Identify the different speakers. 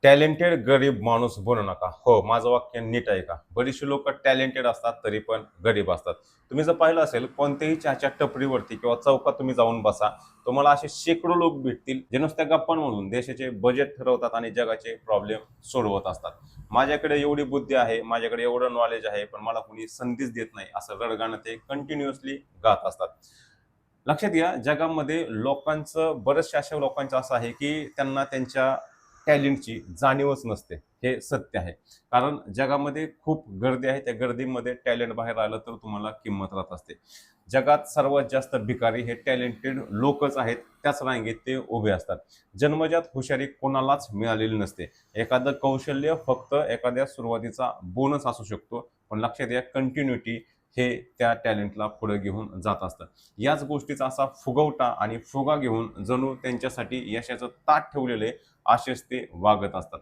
Speaker 1: Talented गरीब माणूस बनू नका. हो, माझं वाक्य नीट आहे का? बरीचशी लोकं टॅलेंटेड असतात, तरी पण गरीब असतात. तुम्ही जर पाहिलं असेल, कोणत्याही चहाच्या टपरीवरती किंवा चौकात तुम्ही जाऊन बसा, तुम्हाला असे शेकडो लोक भेटतील, जे नुसत्या गप्पा म्हणून देशाचे बजेट ठरवतात आणि जगाचे प्रॉब्लेम सोडवत असतात. माझ्याकडे एवढी बुद्धी आहे, माझ्याकडे एवढं नॉलेज आहे, पण मला कोणी संधीच देत नाही, असं रडगाणं ते कंटिन्युअसली गात असतात. लक्षात घ्या, जगामध्ये लोकांचं बऱ्याचशा अशा लोकांचं असं आहे, की त्यांना त्यांच्या टॅलेंटची जाणीवच नसते. हे सत्य आहे. कारण जगामध्ये खूप गर्दी आहे. त्या गर्दीमध्ये टॅलेंट बाहेर आलं तर तुम्हाला किंमत राहत असते. जगात सर्वात जास्त भिकारी हे टॅलेंटेड लोकच आहेत. त्याच रांगेत ते उभे असतात. जन्मजात हुशारी कोणालाच मिळालेली नसते. एखादं कौशल्य फक्त एखाद्या सुरुवातीचा बोनस असू शकतो. पण लक्षात घ्या, कंटिन्यूटी हे त्या टॅलेंटला पुढे घेऊन जात असतं. याच गोष्टीचा असा फुगवटा आणि फुगा घेऊन जणू त्यांच्यासाठी यशाचं ताट ठेवलेले असेच ते वागत असतात.